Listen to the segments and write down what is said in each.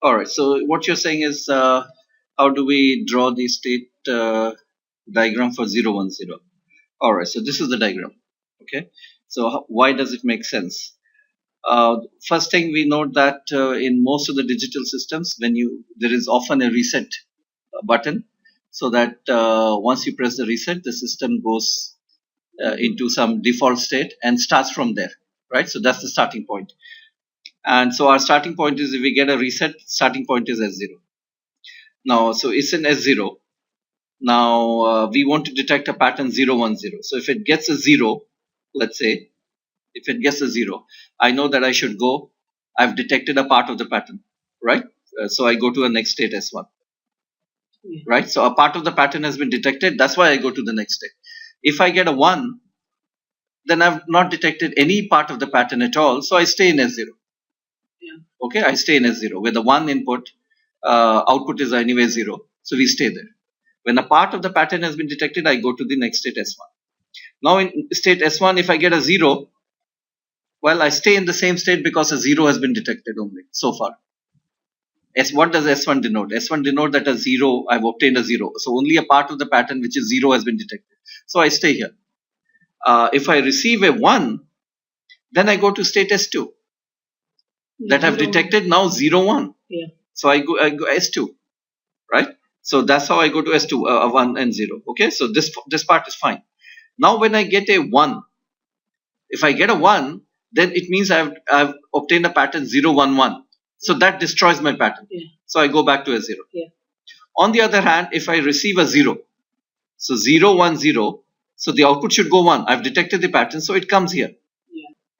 All right. So what you're saying is, how do we draw the state diagram for 010? All right. So this is the diagram. Okay. So why does it make sense? First thing, we note that in most of the digital systems, there is often a reset button, so that once you press the reset, the system goes into some default state and starts from there, right? So that's the starting point. And so our starting point is, if we get a reset, starting point is S0. Now, so it's in S0. Now we want to detect a pattern 010. So if it gets a 0, let's say, if it gets a 0, I know that I should go. I've detected a part of the pattern, right? So I go to a next state S1, right? So a part of the pattern has been detected. That's why I go to the next state. If I get a 1, then I've not detected any part of the pattern at all. So I stay in S0. Okay, I stay in S0 where the 1 input output is anyway 0. So we stay there. When a part of the pattern has been detected, I go to the next state S1. Now in state S1, if I get a 0, well, I stay in the same state because a 0 has been detected only so far. What does S1 denote? S1 denote that a 0, I've obtained a 0. So only a part of the pattern which is 0 has been detected. So I stay here. If I receive a 1, then I go to state S2. That I've detected now 0, 1. Yeah. So I go S2, right? So that's how I go to S2, 1 and 0. Okay, so this part is fine. Now when I get a 1, if I get a 1, then it means I've obtained a pattern 0, 1, 1. So that destroys my pattern. Yeah. So I go back to S0. Yeah. On the other hand, if I receive a 0, so 0, 1, 0, so the output should go 1. I've detected the pattern, so it comes here.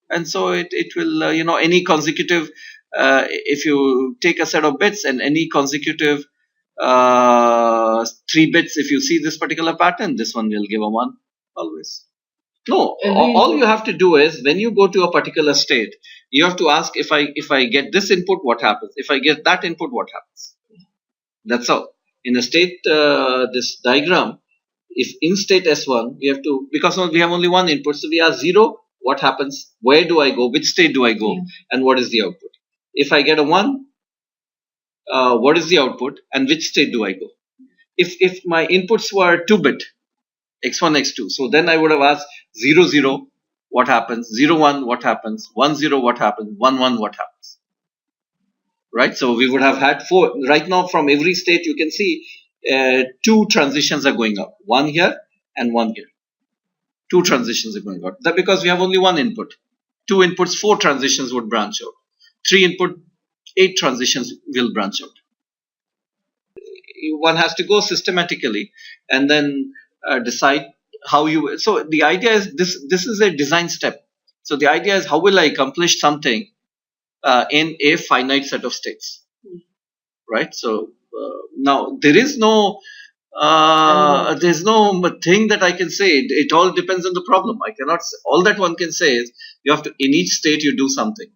And so it will, any consecutive, if you take a set of bits and any consecutive 3 bits, if you see this particular pattern, this one will give a 1 always. No, all you have to do is, when you go to a particular state, you have to ask, if I get this input, what happens? If I get that input, what happens? That's all. In a state, this diagram, if in state S1, we have to, because we have only one input, so we ask 0, what happens? Where do I go? Which state do I go? And what is the output? If I get a 1, what is the output? And which state do I go? If my inputs were 2-bit, x1, x2, so then I would have asked 0, 0, what happens? 0, 1, what happens? 1, 0, what happens? 1, 1, what happens? Right? So we would have had 4. Right now, from every state, you can see 2 transitions are going up. 1 here and 1 here. 2 transitions are going out. That because we have only one input. 2 inputs, 4 transitions would branch out. 3 input, 8 transitions will branch out. One has to go systematically and then decide how you. So the idea is this is a design step. So the idea is, how will I accomplish something in a finite set of states, right? So now there is no there's no thing that I can say. It all depends on the problem. I cannot say. All that one can say is, you have to, in each state you do something.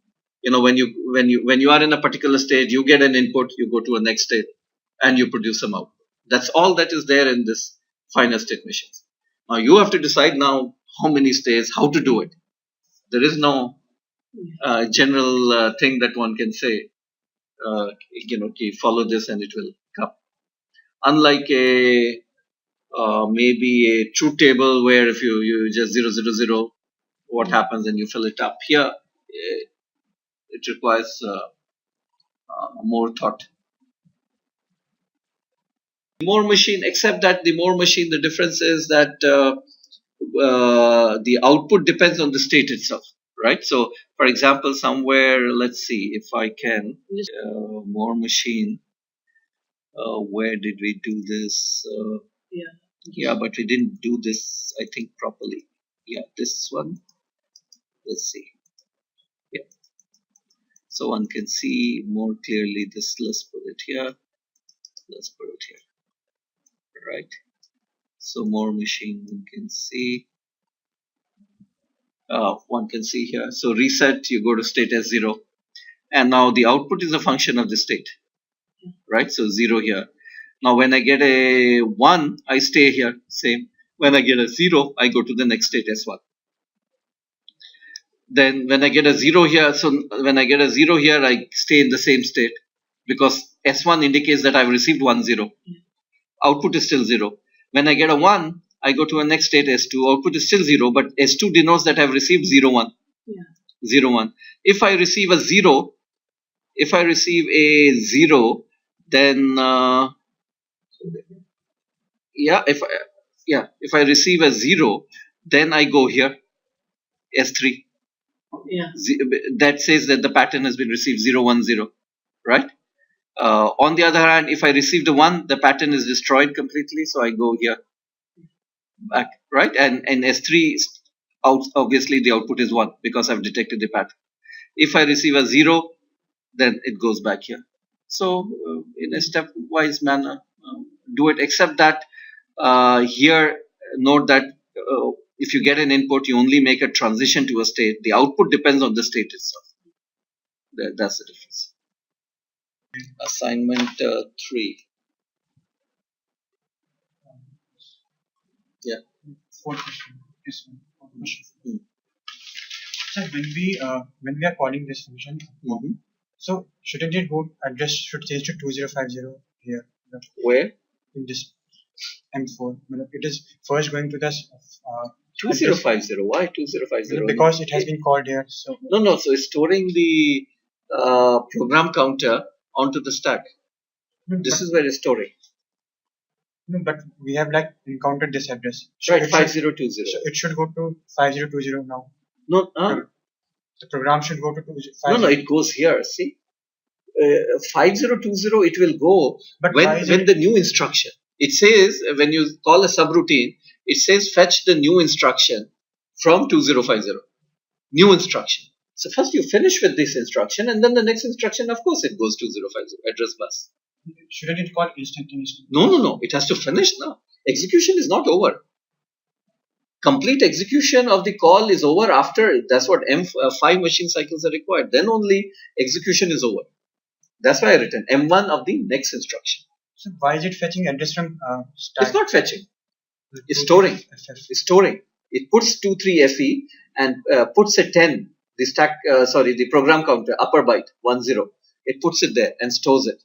When you are in a particular state, you get an input, you go to a next state, and you produce some output. That's all that is there in this finite state machines. Now you have to decide now how many states, how to do it. There is no general thing that one can say. Follow this and it will come. Unlike a maybe a truth table, where if you just 0, 0, 0, what happens, and you fill it up. Here it requires more thought. More machine, except that the more machine, the difference is that the output depends on the state itself, right? So for example, somewhere, let's see if I can, more machine, where did we do this? Yeah, but we didn't do this, I think, properly. Yeah, this one, let's see. Yeah, so one can see more clearly this. Let's put it here, let's put it here, right? So more machine, one can see, here. So reset, you go to state S0, and now the output is a function of the state, right? So 0 here. Now when I get a 1, I stay here, same. When I get a 0, I go to the next state S1. Then when I get a 0 here, so when I get a 0 here, I stay in the same state. because S1 indicates that I've received 1 0. Output is still 0. When I get a 1, I go to a next state S2. Output is still 0, but S2 denotes that I've received 0 1. Yeah. 0 1. If I receive a 0, then if I receive a 0, then I go here S3. Yeah. That says that the pattern has been received 0 1 0, right? On the other hand, if I received a 1, the pattern is destroyed completely, so I go here back, right? And S3, obviously the output is 1 because I've detected the pattern. If I receive a 0, then it goes back here. So in a stepwise manner, do it, except that here note that if you get an input, you only make a transition to a state. The output depends on the state itself. That's the difference. Assignment 3. Yeah. Fourth question. This one. Fourth question. So when we are calling this function, so shouldn't it go address should change to 2050 here? Where? In this M4. It is first going to this 2050. Why 2050? Because it has been called here. So no. So it's storing the program counter onto the stack. This is where it's storing. No, but we have like encountered this address. So right, 5020. So it should go to 5020 now. No, the program should go to 2050. No, it goes here. See, 5020 it will go but when the new instruction. It says when you call a subroutine, it says fetch the new instruction from 2050. New instruction. So first you finish with this instruction, and then the next instruction, of course, it goes 2050 address bus. Shouldn't it call instantaneously? No. It has to finish now. Execution is not over. Complete execution of the call is over after. That's what 5 machine cycles are required. Then only execution is over. That's why I written M1 of the next instruction. So why is it fetching address from stack? It's not fetching. It's storing. It's storing. It puts 23FE and puts a 10. The stack, the program counter, upper byte 10. It puts it there and stores it.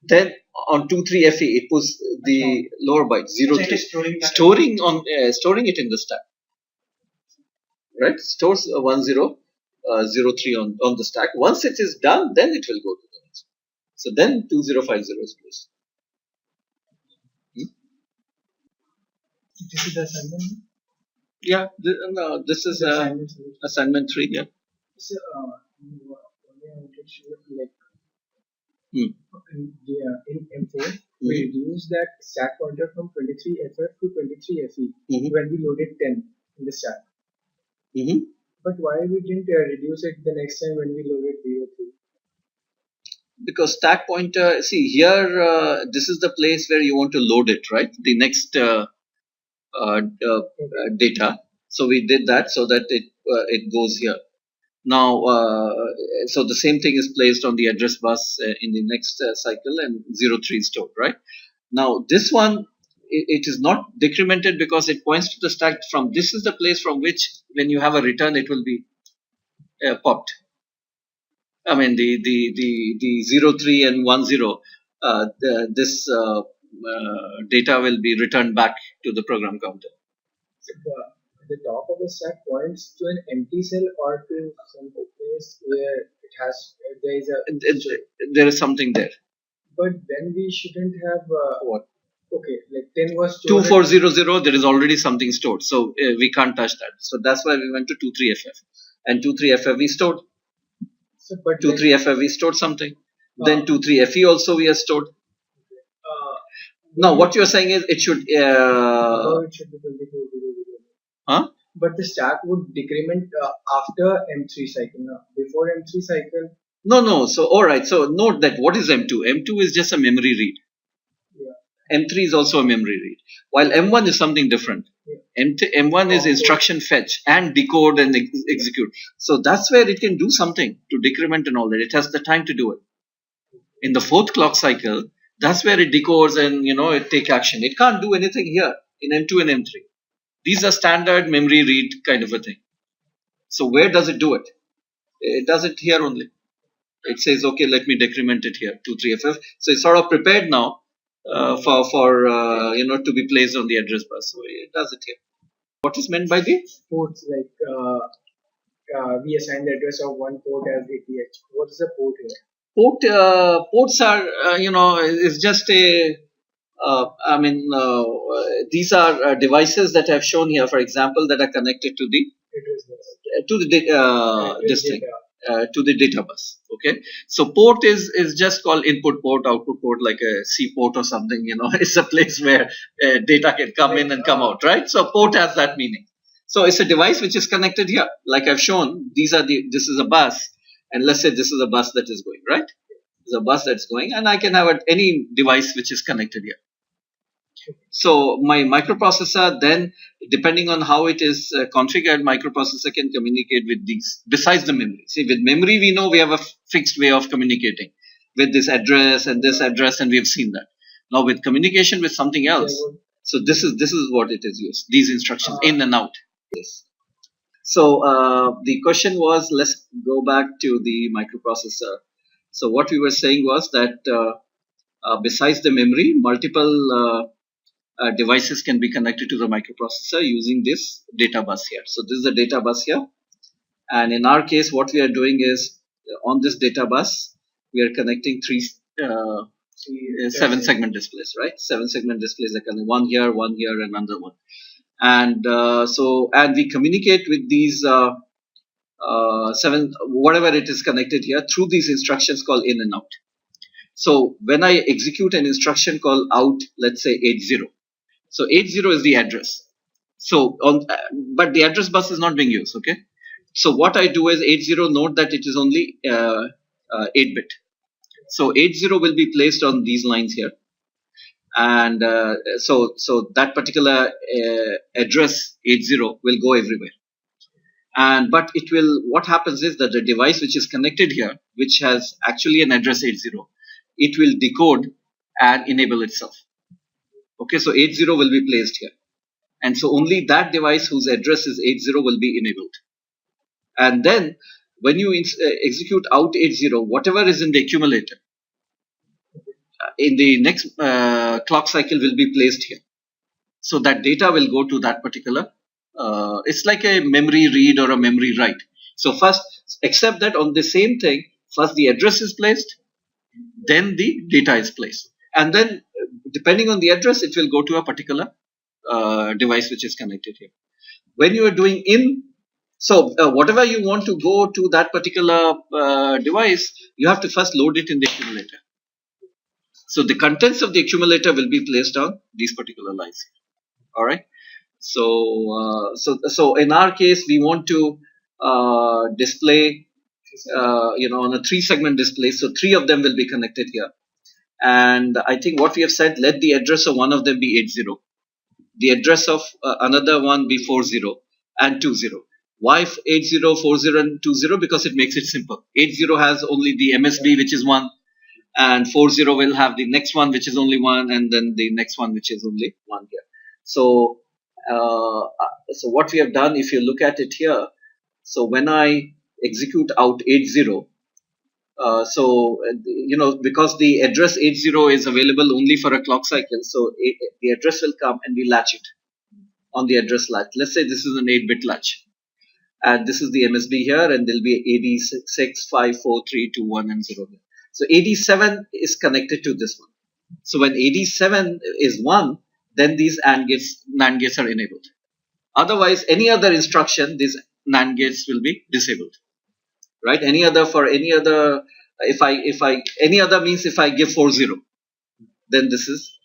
Then on 23FE, it puts the lower byte 03. Storing it in the stack. Right? Stores 1003 on the stack. Once it is done, then it will go to the next. So then 2050 is placed. This is the assignment? Yeah, this is assignment 3. Yeah. So, in M4, we reduced that stack pointer from 23FF to 23FE when we loaded 10 in the stack. But why we didn't reduce it the next time when we loaded 03? Because stack pointer, see here, this is the place where you want to load it, right? The next data. So we did that so that it goes here. Now, so the same thing is placed on the address bus in the next cycle, and 03 is stored, right? Now, this one, it is not decremented because it points to the stack from, this is the place from which when you have a return, it will be popped. I mean, the 03 and 10, this data will be returned back to the program counter. So the top of the stack points to an empty cell or to some place where it has there is something there. But then we shouldn't have what? Okay, like 10 was 2400. There is already something stored, so we can't touch that. So that's why we went to 23FF, and 23FF we stored. So, but 23FF we stored something. Then 23FE also we have stored. Now what you are saying is it should. It should be 2400. Huh? But the stack would decrement after M3 cycle. Before M3 cycle. No. So alright. So note that what is M2? M2 is just a memory read. Yeah. M3 is also a memory read. While M1 is something different. Yeah. M1 is instruction fetch and decode and execute. So that's where it can do something to decrement and all that. It has the time to do it. In the 4th clock cycle, that's where it decodes and it take action. It can't do anything here in M2 and M3. These are standard memory read kind of a thing. So where does it do it? It does it here only. It says, okay, let me decrement it here, 23FF. So it's sort of prepared now for to be placed on the address bus. So it does it here. What is meant by the Ports like we assign the address of one port as ATH. What is a port here? ports are is just a these are devices that I've shown here, for example, that are connected to the this thing. To the data bus. Okay, so port is just called input port, output port, like a C port or something. It's a place where data can come in and come out, right? So port has that meaning. So it's a device which is connected here, like I've shown. This is a bus, and let's say this is a bus that is going, right. There's a bus that's going, and I can have any device which is connected here. So my microprocessor then, depending on how it is configured, microprocessor can communicate with these besides the memory. See, with memory we know we have a fixed way of communicating with this address, and we have seen that. Now with communication with something else, so this is what it is used. These instructions in and out. Yes. So the question was, let's go back to the microprocessor. So what we were saying was that besides the memory, multiple devices can be connected to the microprocessor using this data bus here. So this is the data bus here, and in our case what we are doing is on this data bus we are connecting three 7-segment displays, right? 7-segment displays are connected, one here, and another one, and and we communicate with these whatever it is connected here through these instructions called in and out. So when I execute an instruction called out, let's say 80. So 80 is the address. So but the address bus is not being used. Okay. So what I do is 80, note that it is only 8-bit. So 80 will be placed on these lines here, and so that particular address 80 will go everywhere. And but it will. What happens is that the device which is connected here, which has actually an address 80, it will decode and enable itself. Okay, so 80 will be placed here, and so only that device whose address is 80 will be enabled. And then when you execute out 80, whatever is in the accumulator in the next clock cycle will be placed here. So that data will go to that particular. It's like a memory read or a memory write. So first, except that on the same thing, first the address is placed, then the data is placed, and then depending on the address, it will go to a particular device which is connected here. When you are doing so whatever you want to go to that particular device, you have to first load it in the accumulator. So the contents of the accumulator will be placed on these particular lines here. All right. So in our case, we want to display, on a 3-segment display. So 3 of them will be connected here. And I think what we have said, let the address of one of them be 80, the address of another one be 40 and 20. Why 80, 40, and 20? Because it makes it simple. 80 has only the MSB, which is 1, and 40 will have the next one, which is only 1, and then the next one, which is only 1 here. So what we have done, if you look at it here, so when I execute out 80, because the address 80 is available only for a clock cycle, so the address will come and we latch it on the address latch. Let's say this is an 8-bit latch, and this is the MSB here, and there'll be 86, 5, 4, 3, 2, 1, and 0 here. So 87 is connected to this one. So when 87 is 1, then these NAND gates are enabled. Otherwise, any other instruction, these NAND gates will be disabled. Right? Any other if I give 40, then this is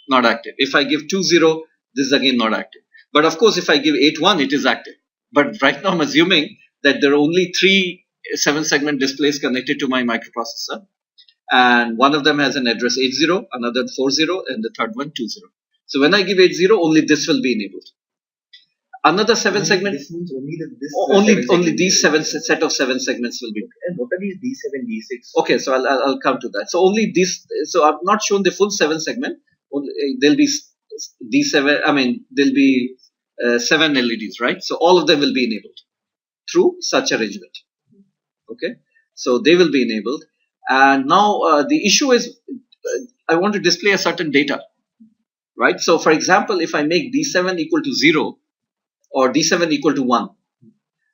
not active. If I give 20, this is again not active. But of course, if I give 81, it is active. But right now I'm assuming that there are only 3 7-segment displays connected to my microprocessor, and one of them has an address 80, another 40, and the third one 20. So when I give 80, only this will be enabled. Another 7-segment. This means only these set of 7 segments will be. And what are these D7, D6? Okay, so I'll come to that. So only this. So I've not shown the full 7-segment. There'll be D7. I mean, there'll be 7 LEDs, right? So all of them will be enabled through such arrangement. Okay. So they will be enabled. And now the issue is I want to display a certain data, right? So for example, if I make D7 equal to 0 or D7 equal to 1,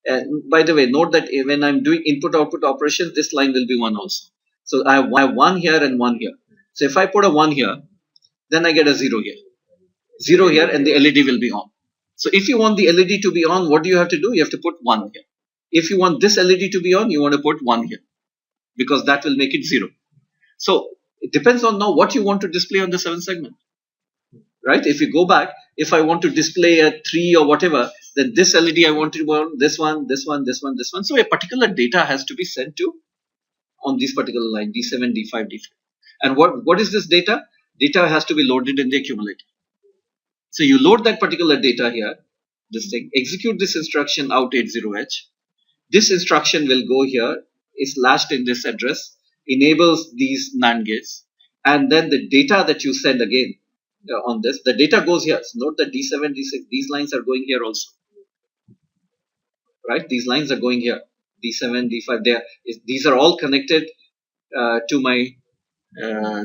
and by the way, note that when I'm doing input-output operations, this line will be 1 also. So I have 1 here and 1 here. So if I put a 1 here, then I get a 0 here. 0 here, and the LED will be on. So if you want the LED to be on, what do you have to do? You have to put 1 here. If you want this LED to be on, you want to put 1 here, because that will make it 0. So it depends on now what you want to display on the 7 segment, right? If you go back, if I want to display a 3 or whatever, then this LED I want to be on, this one, this one, this one, this one. So a particular data has to be sent to on this particular line, D7, D5, D5. And what is this data? Data has to be loaded in the accumulator. So you load that particular data here, this thing, execute this instruction out 80H. This instruction will go here, is latched in this address, enables these NAND gates, and then the data that you send again on this, the data goes here. So note that D7, D6, these lines are going here also, right? These lines are going here, D7, D5. These are all connected to my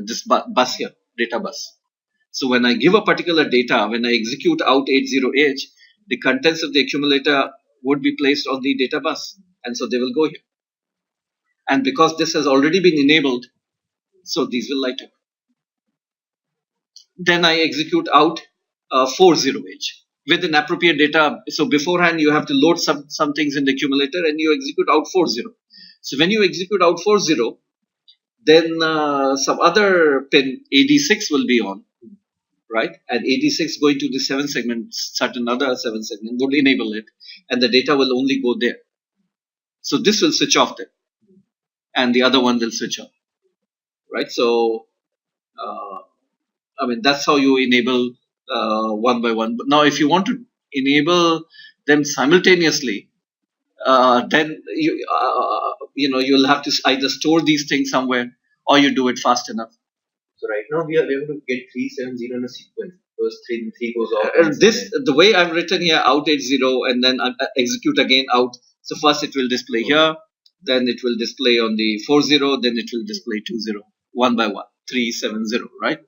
this bus here, data bus. So when I give a particular data, when I execute out 80H, the contents of the accumulator would be placed on the data bus, and so they will go here. And because this has already been enabled, so these will light up. Then I execute out 40H with an appropriate data. So beforehand, you have to load some things in the accumulator, and you execute out 40. So when you execute out 40, then some other pin AD6 will be on, right? And AD6 going to the 7 segment, certain other 7 segment would enable it, and the data will only go there. So this will switch off then, and the other one will switch on, right? So I mean, that's how you enable one by one. But now, if you want to enable them simultaneously, then you'll have to either store these things somewhere, or you do it fast enough. So right now we are able to get 370 in a sequence. First three goes off. The way I've written here, out 80, and then execute again out. So first it will display here, then it will display on the 40, then it will display 20, one by one, 370, right?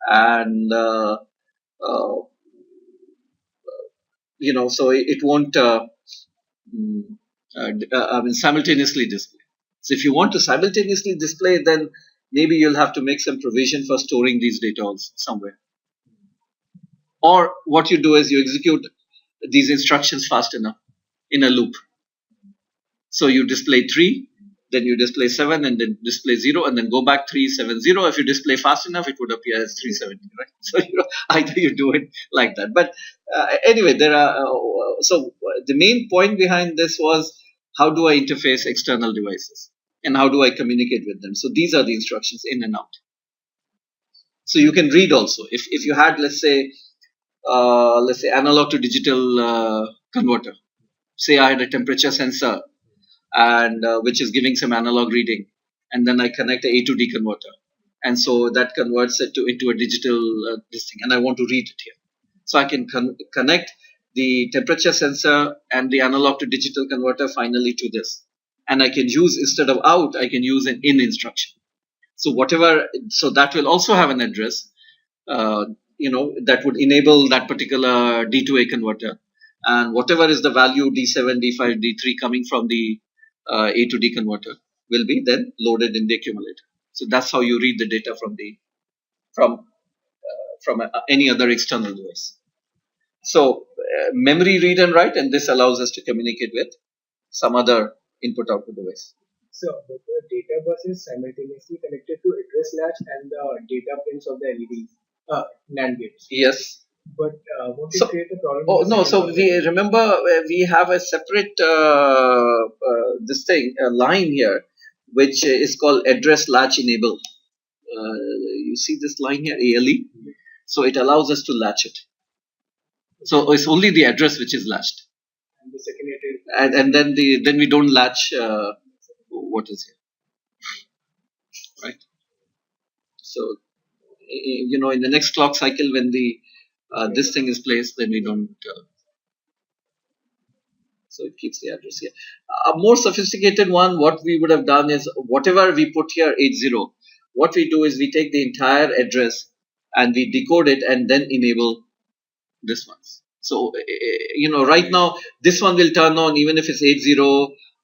And so it won't simultaneously display. So if you want to simultaneously display, then maybe you'll have to make some provision for storing these data also somewhere. Or what you do is you execute these instructions fast enough in a loop. So you display 3, then you display 7, and then display 0, and then go back 370. If you display fast enough, it would appear as 370, right? So either you do it like that. But anyway, there are. So the main point behind this was, how do I interface external devices, and how do I communicate with them? So these are the instructions in and out. So you can read also. If you had, let's say analog to digital converter. Say I had a temperature sensor, and which is giving some analog reading, and then I connect a A to D converter, and so that converts it into a digital this thing, and I want to read it here. So I can connect the temperature sensor and the analog to digital converter finally to this, and I can use, instead of out, I can use an in instruction. So that will also have an address, that would enable that particular D2A converter, and whatever is the value D7, D5, D3 coming from the A to D converter will be then loaded in the accumulator. So that's how you read the data from any other external device. So memory read and write, and this allows us to communicate with some other input-output device. So the data bus is simultaneously connected to address latch and the data pins of the LEDs, NAND gates. Yes. But won't it create a problem? Oh no! So we remember we have a separate line here, which is called address latch enable. You see this line here, ALE. So it allows us to latch it. So it's only the address which is latched. And the second and then we don't latch what is here, right? So in the next clock cycle, when the this thing is placed, then we don't So it keeps the address here. A more sophisticated one, what we would have done is whatever we put here 80, what we do is we take the entire address and we decode it and then enable this one. So right now this one will turn on even if it's 80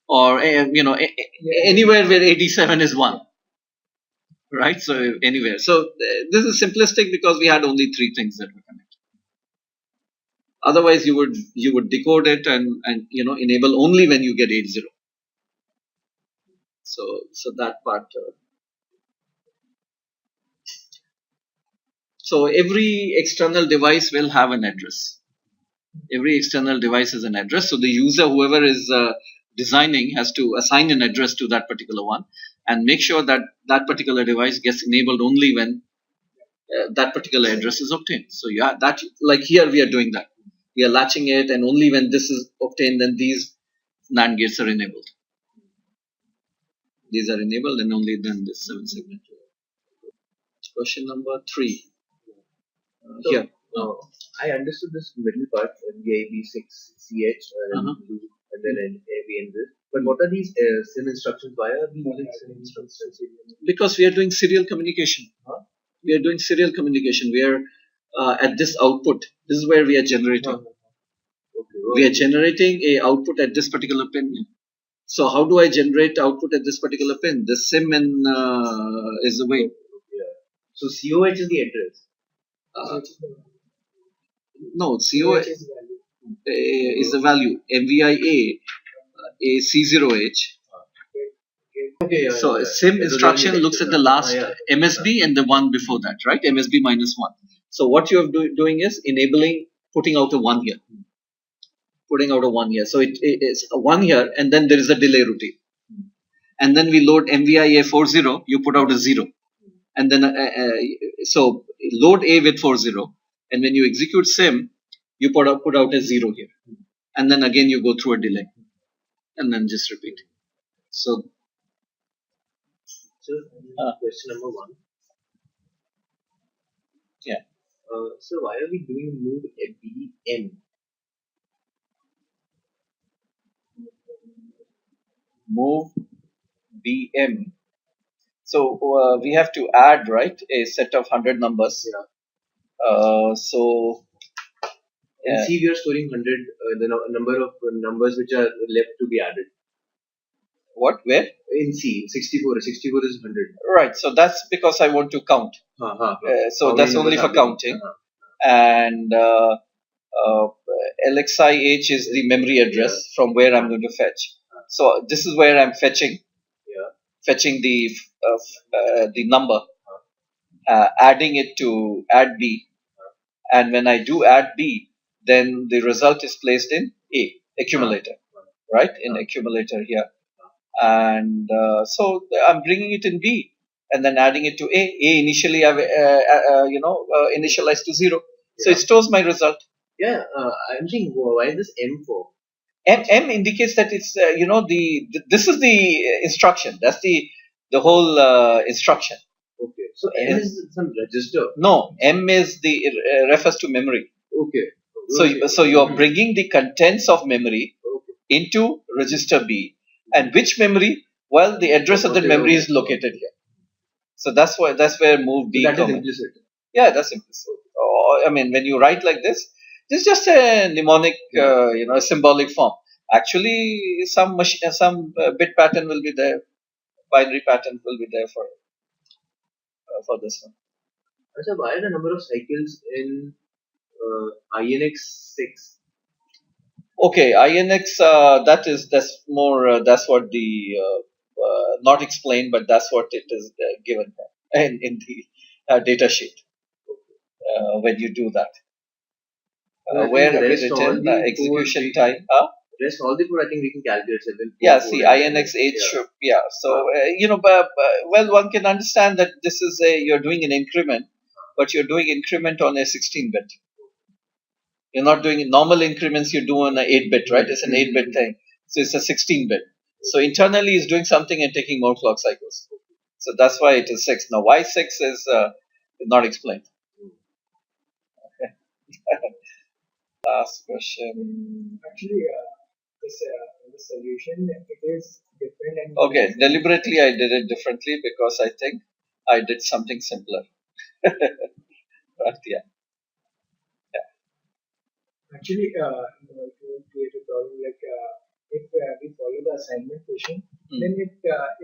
or anywhere where 87 is 1. Right, so anywhere. So this is simplistic because we had only 3 things that were connected. Otherwise, you would decode it and enable only when you get 80. So that part. So every external device will have an address. Every external device has an address. So the user, whoever is designing, has to assign an address to that particular one and make sure that that particular device gets enabled only when that particular address is obtained. So yeah, that like here we are doing that. We are latching it, and only when this is obtained, then these NAND gates are enabled. These are enabled, and only then this 7-segment. Question number 3. So, Here. I understood this middle part, NVIB6CH and then NAV this. But what are these SIM instructions? Why are we using SIM instructions? Because we are doing serial communication. We are doing serial communication. We are at this output. This is where we are generating. Okay. We are generating a output at this particular pin. So how do I generate output at this particular pin? The SIM in is the way. Yeah. So COH is the address. No, COH is the value. MVIA a C0H. Okay. So SIM instruction looks at the last MSB and the one before that, right? MSB minus 1. So what you are doing is enabling, putting out a 1 here. Putting out a 1 here. So it is a 1 here, and then there is a delay routine. And then we load MVIA 40, you put out a 0. And then, so load A with 40, and when you execute SIM, you put out a 0 here. And then again you go through a delay. And then just repeat. So, question number 1. Yeah. So why are we doing move BM? Move BM. So we have to add, right, a set of 100 numbers. Yeah. So In C we are storing 100, the number of numbers which are left to be added. What? Where? In C, 64. 64 is 100. Right. So that's because I want to count. So that's only for counting. And LXIH is the memory address from where I'm going to fetch. So this is where I'm fetching. Fetching the number, adding it to add B, and when I do add B, then the result is placed in A accumulator, right? In accumulator here, and so I'm bringing it in B, and then adding it to A. A initially I've initialized to 0, so it stores my result. Yeah, I'm thinking, why is this M for? M indicates that it's this is the instruction. That's the whole instruction. Okay, so M is some register. No, M is the refers to memory. Okay. So you are bringing the contents of memory into register B, and which memory? Well, the address of the memory is located here. So that's where move B. So that is implicit. Yeah, that's implicit. I mean, when you write like this is just a mnemonic, a symbolic form. Actually, some bit pattern will be there, binary pattern will be there for this one. So why are the number of cycles in INX6? Okay, INX that's more that's what the not explained, but that's what it is given in the data sheet when you do that. Where have we written execution time? Rest all the code I think we can calculate 7. Yeah, see, INX8 should, yeah. So, well, one can understand that this is you're doing an increment, but you're doing increment on a 16-bit. You're not doing normal increments, you do on an 8-bit, right? It's an 8-bit thing. So it's a 16-bit. So internally it's doing something and taking more clock cycles. So that's why it is 6. Now, why 6 is not explained. Okay. Last question. Actually, the solution, it is different. And Okay, deliberately I did it differently because I think I did something simpler. But yeah. actually, it will create a problem. Like if we follow the assignment question, then it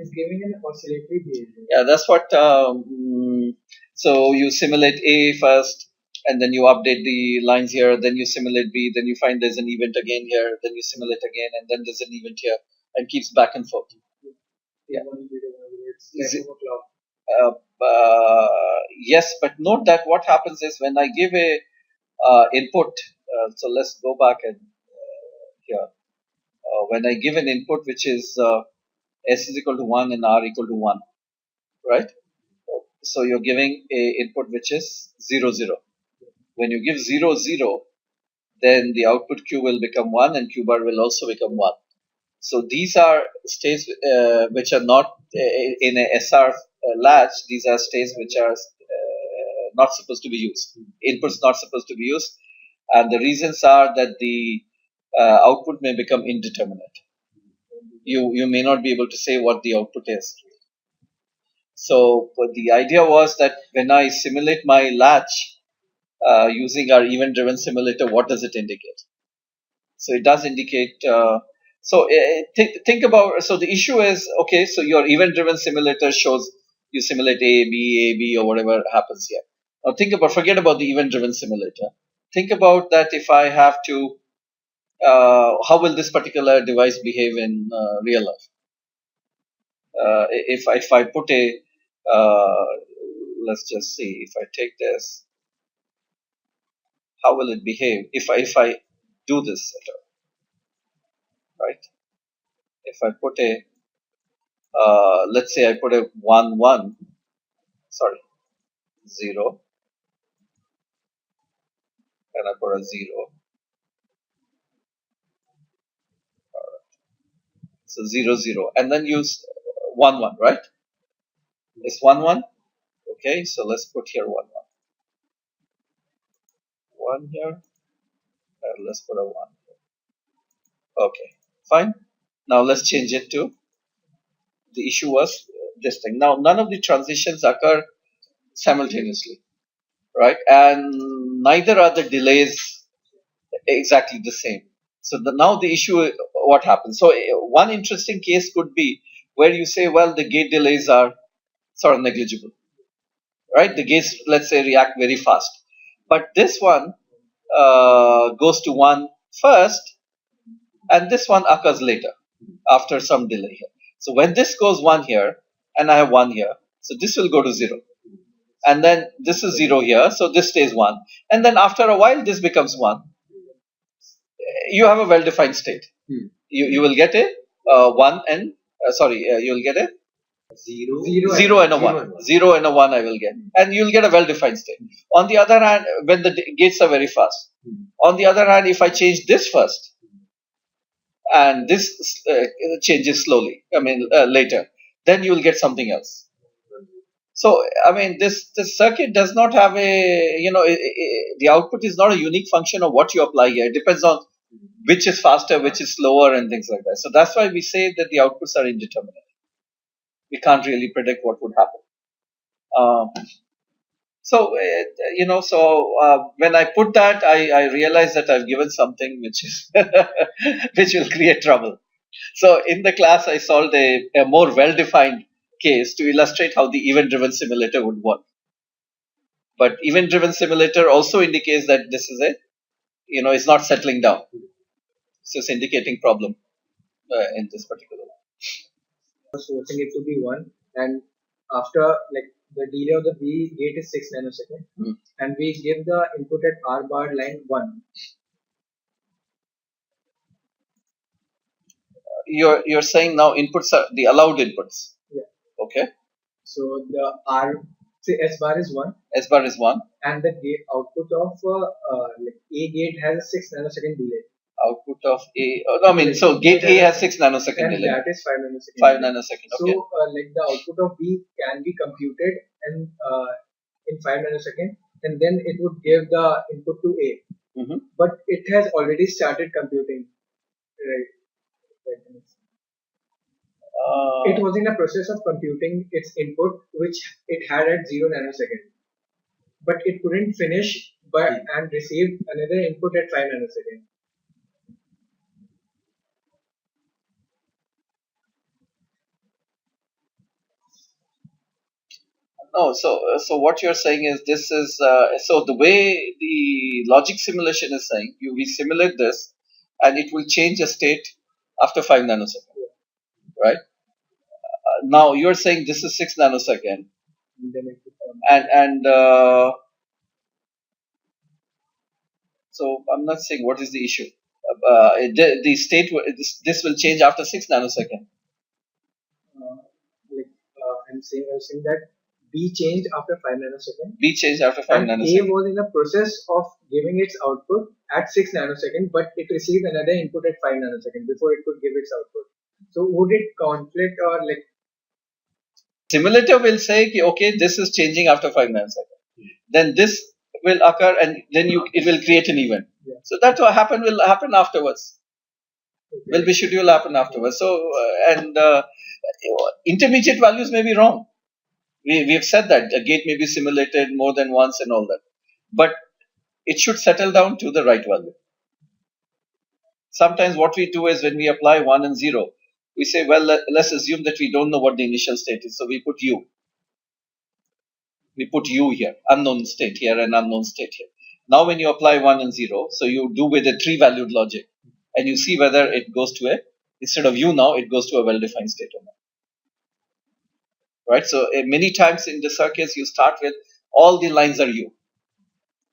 is giving an oscillatory behavior. Yeah, that's what. So you simulate A first, and then you update the lines here. Then you simulate B. Then you find there's an event again here. Then you simulate again, and then there's an event here, and keeps back and forth. Yeah. It's like a clock. Yes, but note that what happens is when I give a input. So let's go back and here. When I give an input which is S is equal to 1 and R equal to 1, right? So you're giving a input which is 0, 0. When you give 0, 0, then the output Q will become 1 and Q bar will also become 1. So these are states which are not in a SR latch. These are states which are not supposed to be used. Inputs not supposed to be used. And the reasons are that the output may become indeterminate. You may not be able to say what the output is. So the idea was that when I simulate my latch using our event-driven simulator, what does it indicate? So it does indicate. Think about. So the issue is okay. So your event-driven simulator shows you simulate A, B, or whatever happens here. Now forget about the event-driven simulator. Think about that if I have to. How will this particular device behave in real life? If I put a let's just see, if I take this, how will it behave if I do this setup, right? If I put a let's say I put a 1 1, sorry, 0, and I put a 0, so 0 0, and then use 1 1, right? It's 1 1. Okay, so let's put here 1 1 here, and let's put a 1 here. Okay, fine. Now let's change it to, the issue was this thing. Now none of the transitions occur simultaneously, right? And neither are the delays exactly the same. So now the issue, what happens? So one interesting case could be where you say, well, the gate delays are sort of negligible, right? The gates, let's say, react very fast, but this one goes to 1 first, and this one occurs later after some delay here. So when this goes 1 here, and I have 1 here, so this will go to 0. And then this is 0 here, so this stays 1. And then after a while, this becomes 1. You have a well-defined state. You will get a 1 and, you will get a Zero and a 1. 0 and a 1 I will get. And you'll get a well-defined state. On the other hand, when the gates are very fast. On the other hand, if I change this first, and this changes slowly, later, then you will get something else. So, this circuit does not have the output is not a unique function of what you apply here. It depends on which is faster, which is slower, and things like that. So that's why we say that the outputs are indeterminate. We can't really predict what would happen. When I put that, I realized that I've given something which is which will create trouble. So in the class, I solved a more well-defined case to illustrate how the event-driven simulator would work. But event-driven simulator also indicates that this is it's not settling down. So it's indicating problem in this particular one. Forcing it to be 1, and after like the delay of the B gate is 6 nanoseconds, and we give the input at R bar line 1. You're saying now inputs are the allowed inputs. Yeah. Okay. So the S bar is 1. S bar is 1. And the gate output of A gate has a 6 nanosecond delay. Output of A, so gate A has 6 nanosecond delay. And that is 5 nanosecond. 5 nanosecond. Okay. So the output of B can be computed and in 5 nanosecond, and then it would give the input to A. But it has already started computing, right? It was in a process of computing its input, which it had at 0 nanosecond, but it couldn't finish and received another input at 5 nanosecond. No, so what you're saying is this is so the way the logic simulation is saying we simulate this, and it will change a state after 5 nanoseconds, right? Now you're saying this is 6 nanosecond, And then it and so I'm not saying what is the issue. The state this will change after 6 nanosecond. I'm saying that B changed after 5 nanosecond. B changed after 5 And A nanosecond. was in the process of giving its output at 6 nanosecond, but it received another input at 5 nanosecond before it could give its output. So would it conflict or like? Simulator will say, okay, this is changing after 5 nanoseconds. Then this will occur, and then it will create an event. Yeah. So that will happen afterwards. Okay. Will be scheduled happen afterwards. So intermediate values may be wrong. We have said that a gate may be simulated more than once and all that, but it should settle down to the right value. Sometimes what we do is when we apply 1 and 0, we say, well, let's assume that we don't know what the initial state is, so we put u. We put u here, unknown state here and unknown state here. Now when you apply 1 and 0, so you do with a 3-valued logic, and you see whether it goes to instead of u now, it goes to a well-defined state or not. Right? So many times in the circuits, you start with all the lines are u,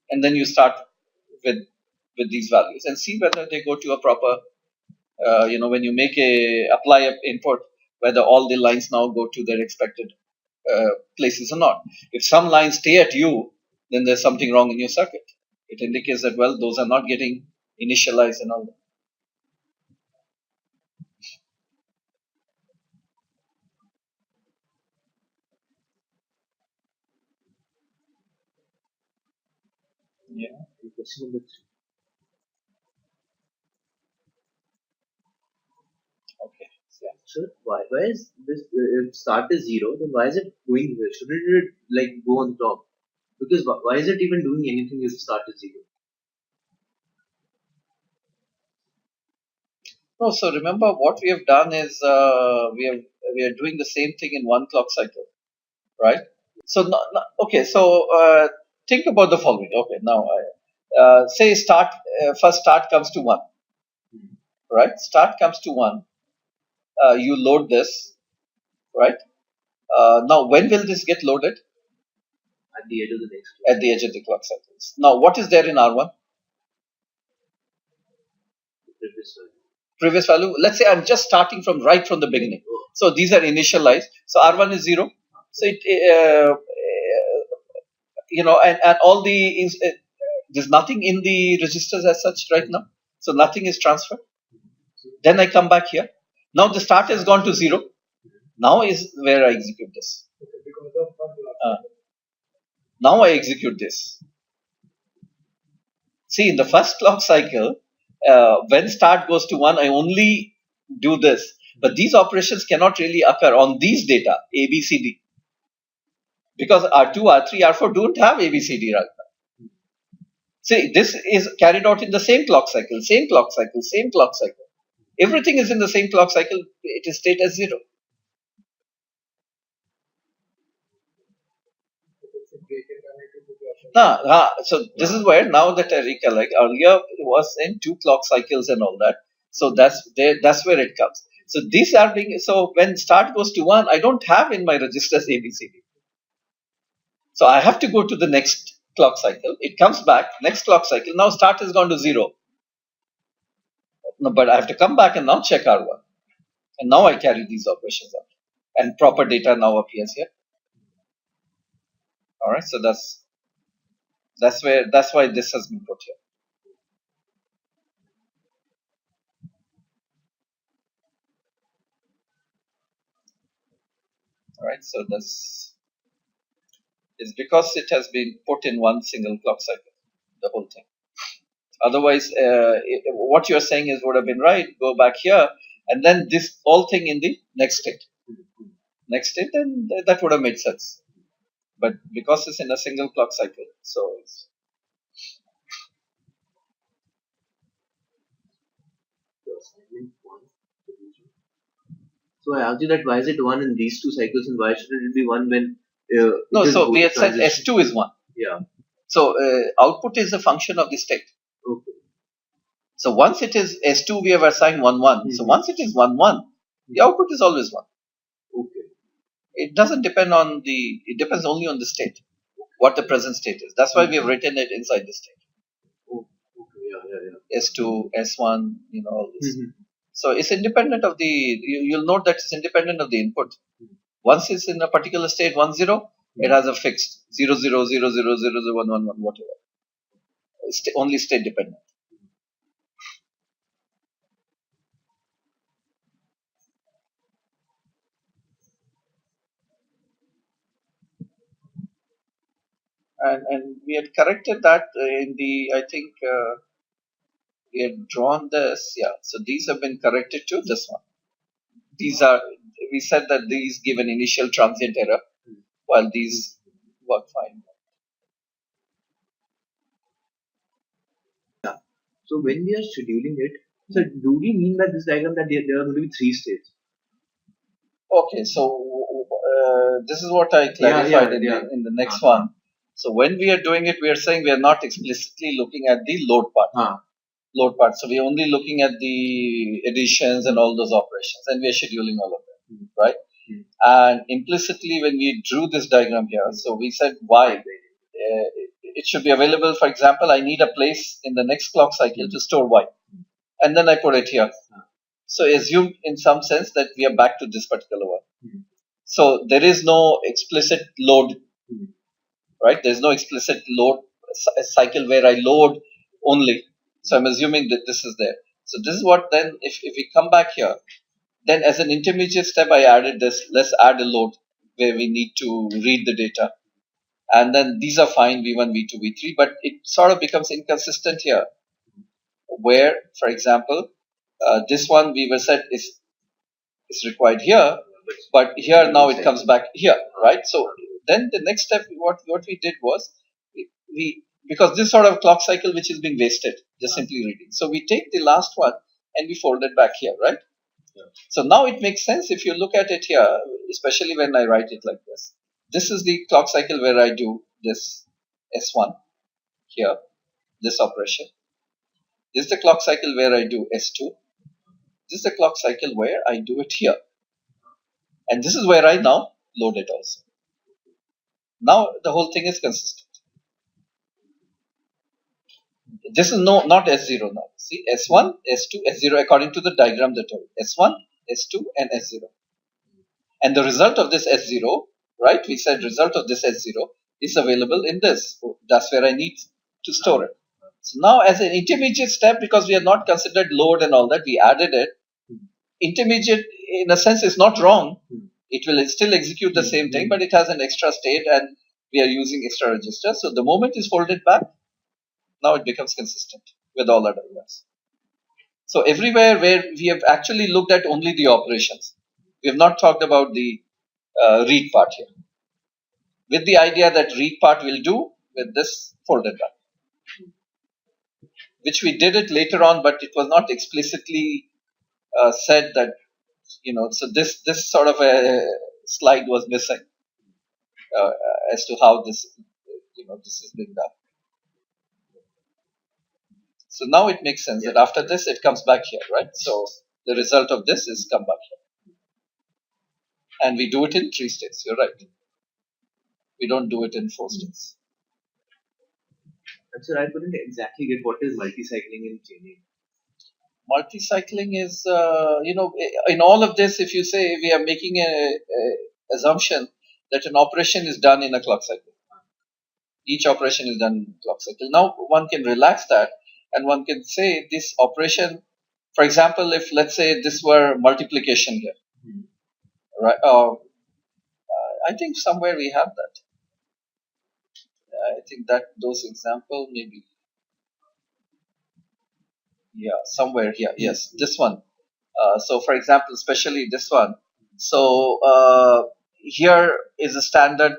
and then you start with these values and see whether they go to a proper, when you apply an input, whether all the lines now go to their expected places or not. If some lines stay at u, then there's something wrong in your circuit. It indicates that, well, those are not getting initialized and all that. Yeah. Question number 3. Okay. Yeah. So why is this if start is 0, then why is it going here? Shouldn't it like go on top? Because why is it even doing anything if start is 0? No, so remember what we have done is we are doing the same thing in one clock cycle, right? So okay, so think about the following. Okay, now say first start comes to 1, right? Start comes to 1. You load this, right? Now when will this get loaded? At the edge of the next At the edge of the clock cycles. Now what is there in R1? Previous value. Let's say I'm just starting right from the beginning. So these are initialized. So R1 is 0. So and all there's nothing in the registers as such right now. So nothing is transferred. Then I come back here. Now the start has gone to 0. Now is where I execute this. Now I execute this. See, in the first clock cycle, when start goes to 1, I only do this. But these operations cannot really occur on these data, A, B, C, D. Because R2, R3, R4 don't have A, B, C, D right now. See, this is carried out in the same clock cycle, same clock cycle, same clock cycle. Everything is in the same clock cycle. It is state as 0. So this is where now that I recollect, earlier it was in 2 clock cycles and all that. So that's where it comes. So these are so when start goes to 1, I don't have in my registers ABCD. So I have to go to the next clock cycle. It comes back, next clock cycle. Now start has gone to 0. No, but I have to come back and now check R1. And now I carry these operations out. And proper data now appears here. Alright, so that's why this has been put here. Alright, so this is because it has been put in one single clock cycle, the whole thing. Otherwise, what you're saying would have been right. Go back here and then this whole thing in the next state. Next state, then that would have made sense. But because it's in a single clock cycle, so it's, So I asked you that why is it one in these two cycles and why shouldn't it be one when no. it is So both we had said transition? S2 is one. Yeah. So output is a function of the state. Okay. So once it is S2, we have assigned 1 1. So once it is 1 1, the output is always 1. Okay. It doesn't depend on the, it depends only on the state, what the present state is. That's why we have written it inside the state. Oh, okay. Yeah. S2, S1, all this. So it's independent of the, you'll note that it's independent of the input. Once it's in a particular state 1 0, it has a fixed 0 0 0 0 0 0 1 1 1, whatever. It's only state dependent. And we had corrected that in the, I think we had drawn this, yeah. So these have been corrected to this one. These are, we said that these give an initial transient error, while these work fine. So when we are scheduling it, so do we mean by this diagram that there are going to be 3 states? Okay, so this is what I clarified in the next one. So when we are doing it, we are saying we are not explicitly looking at the load part. Load part. So we are only looking at the additions and all those operations, and we are scheduling all of them, right? And implicitly, when we drew this diagram here, so we said why it should be available. For example, I need a place in the next clock cycle to store Y, and then I put it here. So assume in some sense that we are back to this particular one. So there is no explicit load, right? There's no explicit load cycle where I load only. So I'm assuming that this is there. So this is what then, if we come back here, then as an intermediate step, I added this. Let's add a load where we need to read the data. And then these are fine, V1, V2, V3, but it sort of becomes inconsistent here. Where, for example, this one we were said is required here, but here now it comes back here, right? So then the next step, what we did was, we because this sort of clock cycle which is being wasted, just simply reading. So we take the last one and we fold it back here, right? So now it makes sense if you look at it here, especially when I write it like this. This is the clock cycle where I do this S1 here, this operation. This is the clock cycle where I do S2. This is the clock cycle where I do it here. And this is where I now load it also. Now the whole thing is consistent. This is not S0 now. See, S1, S2, S0 according to the diagram that I S1, S2, and S0. And the result of this S0, right? We said result of this S0 is available in this. That's where I need to store it. So now as an intermediate step, because we have not considered load and all that, we added it. Intermediate, in a sense, is not wrong. It will still execute the same thing, but it has an extra state and we are using extra registers. So the moment is folded back, now it becomes consistent with all other ones. So everywhere where we have actually looked at only the operations, we have not talked about the read part here. With the idea that read part will do with this folded back, which we did it later on, but it was not explicitly said that, so this sort of a slide was missing as to how this, this has been done. So now it makes sense that after this it comes back here, right? So the result of this is come back here. And we do it in 3 states, you're right. We don't do it in 4 states. And sir, I couldn't exactly get what is multi-cycling and chaining. Multi-cycling is, in all of this, if you say we are making a assumption that an operation is done in a clock cycle. Each operation is done in a clock cycle. Now one can relax that and one can say this operation, for example, if let's say this were multiplication here, right? I think somewhere we have that. I think that those example maybe, yeah, somewhere here. Yes, this one. So for example, especially this one. So here is a standard.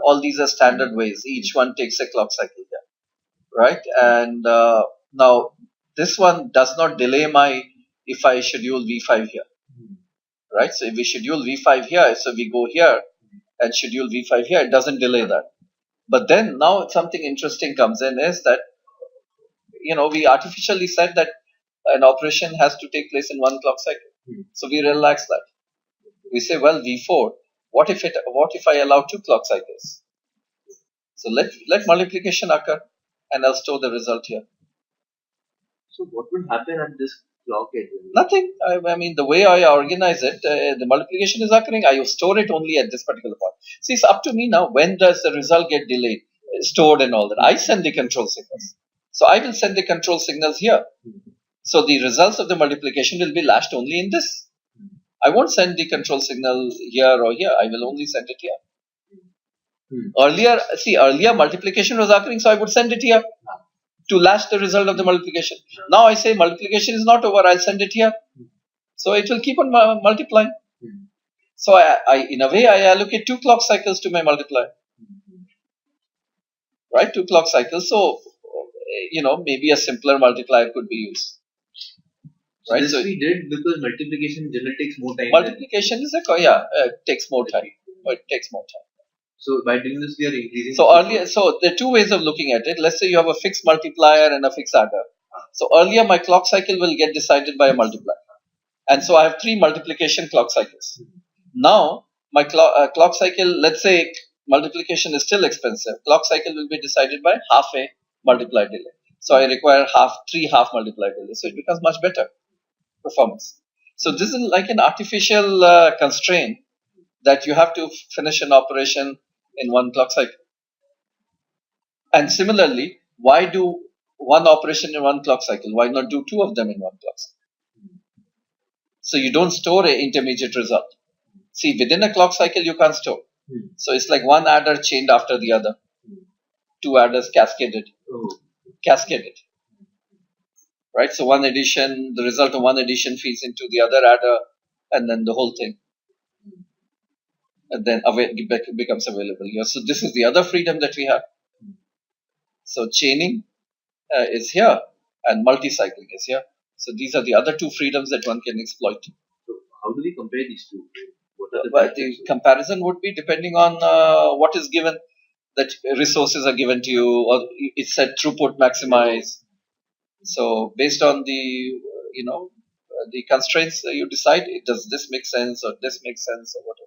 All these are standard ways. Each one takes a clock cycle here, right? And now this one does not delay my if I schedule V5 here, right? So if we schedule V5 here, so we go here and schedule V5 here, it doesn't delay that. But then now something interesting comes in is that we artificially said that an operation has to take place in one clock cycle. So we relax that. We say, well, V4. What if I allow 2 clock cycles? So let multiplication occur, and I'll store the result here. So what would happen at this clock edge? Nothing. I mean, the way I organize it, the multiplication is occurring. I store it only at this particular point. See, it's up to me now. When does the result get delayed, stored, and all that? I send the control signals. So I will send the control signals here. So the results of the multiplication will be latched only in this. I won't send the control signal here or here. I will only send it here. Earlier multiplication was occurring, so I would send it here to latch the result of the multiplication. Now I say multiplication is not over, I'll send it here. So it will keep on multiplying. So I in a way, I allocate 2 clock cycles to my multiplier. Right, 2 clock cycles. So, maybe a simpler multiplier could be used. Right. This we did because multiplication generally takes more time. Multiplication takes more time. It takes more time. So by doing this, we are increasing. So there are 2 ways of looking at it. Let's say you have a fixed multiplier and a fixed adder. So earlier my clock cycle will get decided by a multiplier, and so I have 3 multiplication clock cycles. Now my clock cycle, let's say multiplication is still expensive. Clock cycle will be decided by half a multiplier delay. So I require 3 half multiplier delays. So it becomes much better performance. So this is like an artificial constraint that you have to finish an operation in 1 clock cycle. And similarly, why do 1 operation in 1 clock cycle? Why not do 2 of them in 1 clock cycle? So you don't store an intermediate result. See, within a clock cycle, you can't store. So it's like 1 adder chained after the other. 2 adders cascaded. Right? So the result of 1 addition feeds into the other adder, and then the whole thing. And then it becomes available here. So this is the other freedom that we have. So chaining is here, and multi-cycling is here. So these are the other 2 freedoms that one can exploit. So how do we compare these 2? The comparison would be depending on what is given, that resources are given to you, or it's said throughput maximize. So based on the the constraints, you decide, does this make sense or this makes sense or whatever.